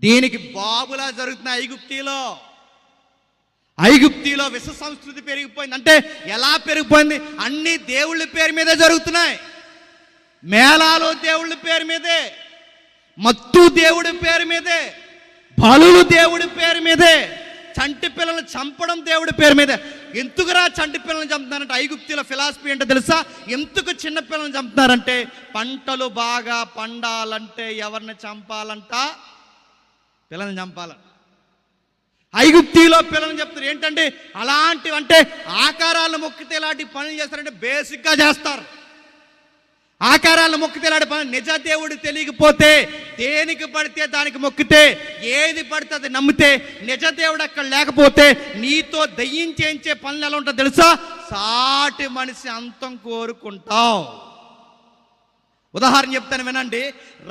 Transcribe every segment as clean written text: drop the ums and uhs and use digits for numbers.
దీనికి బాబులా జరుగుతున్న ఐగుప్తిలో విష సంస్కృతి పెరిగిపోయింది. అంటే ఎలా పెరిగిపోయింది? అన్ని దేవుళ్ళ పేరు మీదే జరుగుతున్నాయి. మేళాలు దేవుళ్ళ పేరు మీదే, మత్తు దేవుడి పేరు మీదే, బలులు దేవుడి పేరు మీదే, చంటి పిల్లల్ని చంపడం దేవుడి పేరు మీదే. ఎందుకురా చంటి పిల్లల్ని చంపుతున్నారంటే ఐగుప్తిలో ఫిలాసఫీ ఏంటో తెలుసా? ఎందుకు చిన్న పిల్లల్ని చంపుతున్నారంటే పంటలు బాగా పండాలంటే ఎవరిని చంపాలంట? పిల్లల్ని చంపాలంట. ఐగుప్తిలో పిల్లల్ని చెప్తారు. ఏంటంటే అలాంటివి అంటే ఆకారాలను మొక్కితే ఇలాంటి పనులు చేస్తారంటే బేసిక్గా చేస్తారు. ఆకారాలను మొక్కితే ఇలాంటి పనులు. నిజ దేవుడు తెలియకపోతే దేనికి పడితే దానికి మొక్కితే, ఏది పడితే అది నమ్మితే, నిజ దేవుడు అక్కడ లేకపోతే నీతో దయ్యం చేయించే పనులు ఎలా ఉంటుందో తెలుసా? సాటి మనిషి అంతం కోరుకుంటావు. ఉదాహరణ చెప్తాను వినండి.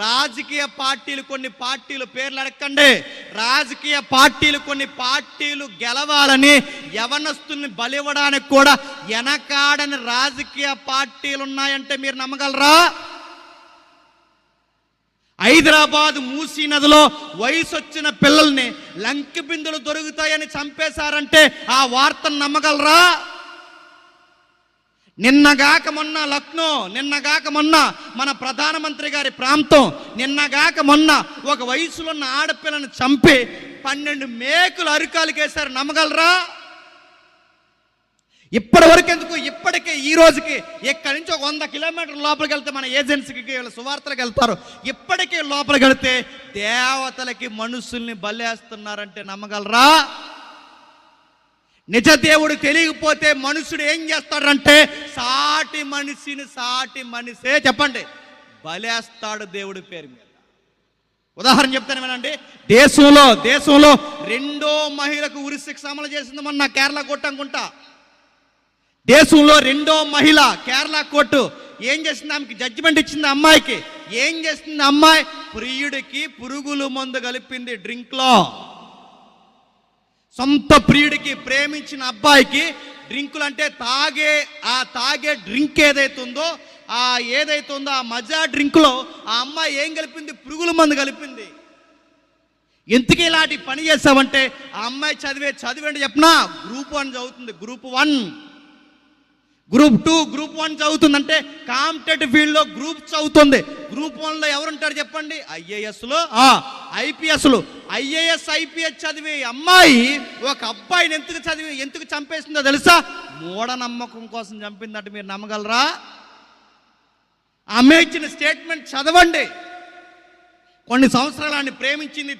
రాజకీయ పార్టీలు, కొన్ని పార్టీలు పేర్లు అడగండి. రాజకీయ పార్టీలు, కొన్ని పార్టీలు గెలవాలని యవనస్తుల్ని బలివ్వడానికి కూడా వెనకాడని రాజకీయ పార్టీలు ఉన్నాయంటే మీరు నమ్మగలరా? హైదరాబాద్ మూసీ నదిలో వయసు వచ్చిన పిల్లల్ని లంకి బిందులు దొరుకుతాయని చంపేశారంటే ఆ వార్తను నమ్మగలరా? నిన్నగాక మొన్న లక్నో, నిన్నగాక మొన్న మన ప్రధానమంత్రి గారి ప్రాంతం, నిన్నగాక మొన్న ఒక వయసులో ఉన్న ఆడపిల్లను చంపి 12 మేకులు అరికాలకేశారు. నమ్మగలరా? ఇప్పటి వరకు ఎందుకు, ఇప్పటికే ఈ రోజుకి ఇక్కడి నుంచి ఒక 100 కిలోమీటర్ల లోపలికి వెళ్తే మన ఏజెన్సీకి సువార్తలకు వెళ్తారు. ఇప్పటికే లోపలికి వెళితే దేవతలకి మనుషుల్ని బలేస్తున్నారంటే నమ్మగలరా? నిజ దేవుడు తెలియకపోతే మనుషుడు ఏం చేస్తాడంటే సాటి మనిషే చెప్పండి బలేస్తాడు దేవుడి పేరు మీద. ఉదాహరణ చెప్తాను వినండి. దేశంలో 2వ మహిళకు ఉరిశిక్ష అమలు చేసింది మొన్న కేరళ కోర్టు అనుకుంటా. దేశంలో 2వ మహిళ కేరళ కోర్టు ఏం చేసింది? ఆమెకి జడ్జిమెంట్ ఇచ్చింది. అమ్మాయికి ఏం చేసింది? అమ్మాయి ప్రియుడికి పురుగుల మందు కలిపింది డ్రింక్లో. సొంత ప్రియుడికి, ప్రేమించిన అబ్బాయికి డ్రింకులు అంటే తాగే డ్రింక్ ఏదైతుందో ఆ మజా డ్రింక్లో ఆ అమ్మాయి ఏం కలిపింది? పురుగుల మందు కలిపింది. ఎందుకు ఇలాంటి పని చేసావంటే ఆ అమ్మాయి చదివేంటి చెప్పనా? గ్రూప్ 1 చదువుతుంది, గ్రూప్ 1, గ్రూప్ 2, గ్రూప్ 1 చదువుతుందంటే కాంపిటేటివ్ ఫీల్డ్లో గ్రూప్ చదువుతుంది. గ్రూప్ 1లో ఎవరుంటారు చెప్పండి? ఐఏఎస్లు, ఐపీఎస్లు. ఐఏఎస్ ఐపీఎస్ చదివే అమ్మాయి ఒక అబ్బాయిని ఎందుకు చంపేసిందో తెలుసా? మూఢనమ్మకం కోసం చంపిందంటే మీరు నమ్మగలరా? ఆమె ఇచ్చిన స్టేట్మెంట్ చదవండి. కొన్ని సంవత్సరాలు ప్రేమించింది,